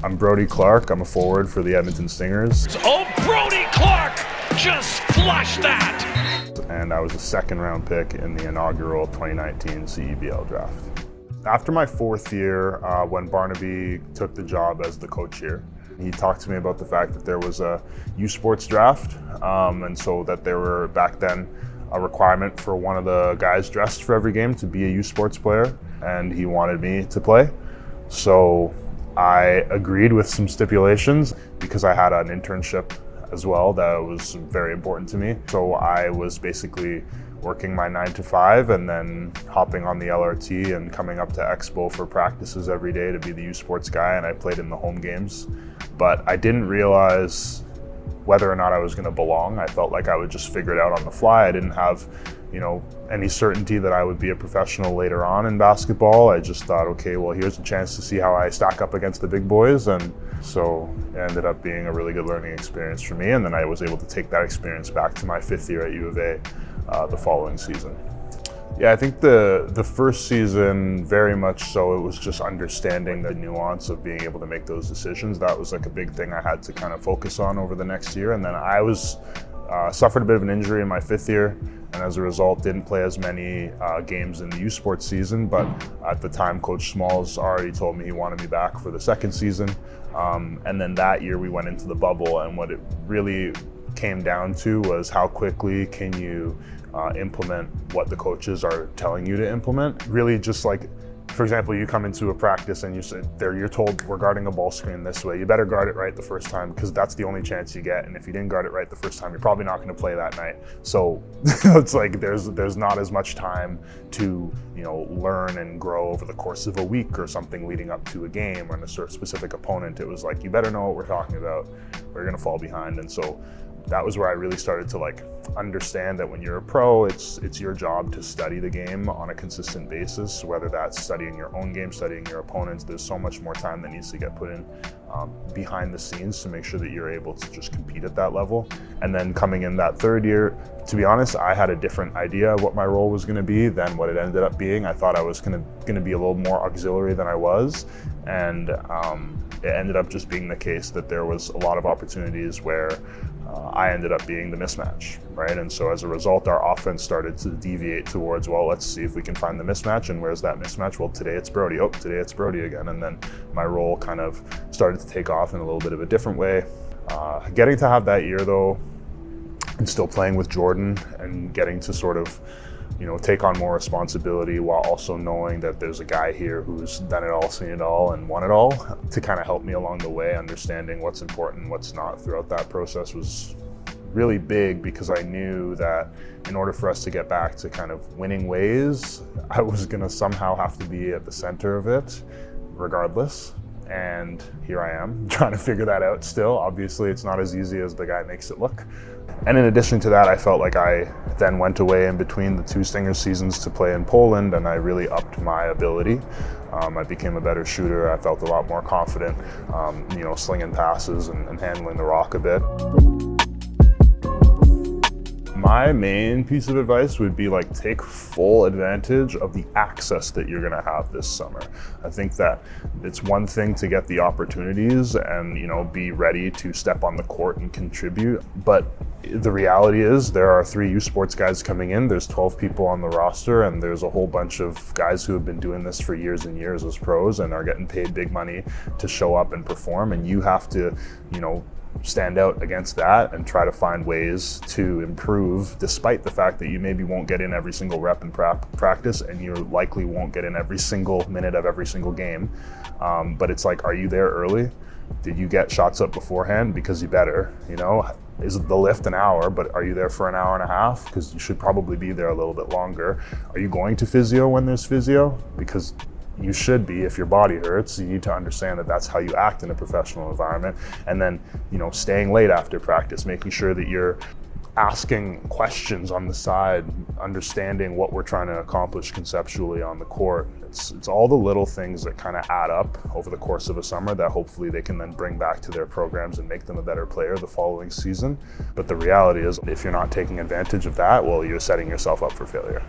I'm Brody Clarke. I'm a forward for the Edmonton Stingers. Oh, Brody Clarke just flushed that! And I was a second-round pick in the inaugural 2019 CEBL Draft. After my fourth year, when Barnaby took the job as the coach here, he talked to me about the fact that there was a U Sports Draft, and so that there were, back then, a requirement for one of the guys dressed for every game to be a U Sports player, and he wanted me to play. So I agreed with some stipulations because I had an internship as well that was very important to me. So I was basically working my 9 to 5 and then hopping on the LRT and coming up to Expo for practices every day to be the U Sports guy, and I played in the home games. But I didn't realize whether or not I was going to belong. I felt like I would just figure it out on the fly. I didn't have, any certainty that I would be a professional later on in basketball. I just thought, okay, well, here's a chance to see how I stack up against the big boys. And so it ended up being a really good learning experience for me. And then I was able to take that experience back to my 5th year at U of A the following season. Yeah, I think the first season, very much so, it was just understanding the nuance of being able to make those decisions. That was like a big thing I had to kind of focus on over the next year. And then I suffered a bit of an injury in my 5th year, and as a result didn't play as many games in the U Sports season. But at the time, Coach Smalls already told me he wanted me back for the second season. And then that year we went into the bubble, and what it really came down to was how quickly can you implement what the coaches are telling you to implement. Really just like, for example, you come into a practice and you're told we're guarding a ball screen this way. You better guard it right the first time because that's the only chance you get. And if you didn't guard it right the first time, you're probably not going to play that night. So it's like there's not as much time to learn and grow over the course of a week or something leading up to a game or a specific opponent. It was like, you better know what we're talking about. We're going to fall behind. And so that was where I really started to understand that when you're a pro, it's your job to study the game on a consistent basis, whether that's studying your own game, studying your opponents. There's so much more time that needs to get put in behind the scenes to make sure that you're able to just compete at that level. And then coming in that 3rd year, to be honest, I had a different idea of what my role was going to be than what it ended up being. I thought I was going to be a little more auxiliary than I was, and it ended up just being the case that there was a lot of opportunities where I ended up being the mismatch, right? And so as a result, our offense started to deviate towards, well, let's see if we can find the mismatch. And where's that mismatch? Well, today it's Brody. Oh, today it's Brody again. And then my role kind of started to take off in a little bit of a different way. Getting to have that year though, and still playing with Jordan and getting to sort of take on more responsibility while also knowing that there's a guy here who's done it all, seen it all, and won it all, to kind of help me along the way, understanding what's important, what's not throughout that process was really big, because I knew that in order for us to get back to kind of winning ways, I was gonna somehow have to be at the center of it regardless. And here I am trying to figure that out still. Obviously, it's not as easy as the guy makes it look. And in addition to that, I felt like I then went away in between the 2 Stingers seasons to play in Poland, and I really upped my ability. I became a better shooter. I felt a lot more confident, slinging passes and handling the rock a bit. My main piece of advice would be take full advantage of the access that you're gonna have this summer. I think that it's one thing to get the opportunities and be ready to step on the court and contribute, but the reality is there are 3 U Sports guys coming in, there's 12 people on the roster, and there's a whole bunch of guys who have been doing this for years and years as pros and are getting paid big money to show up and perform, and you have to, stand out against that and try to find ways to improve, despite the fact that you maybe won't get in every single rep in practice, and you likely won't get in every single minute of every single game. But it's like, are you there early? Did you get shots up beforehand? Because you better, Is the lift an hour, but are you there for an hour and a half? Because you should probably be there a little bit longer. Are you going to physio when there's physio? Because you should be. If your body hurts, you need to understand that that's how you act in a professional environment. And then, staying late after practice, making sure that you're asking questions on the side, understanding what we're trying to accomplish conceptually on the court. It's all the little things that kind of add up over the course of a summer that hopefully they can then bring back to their programs and make them a better player the following season. But the reality is, if you're not taking advantage of that, well, you're setting yourself up for failure.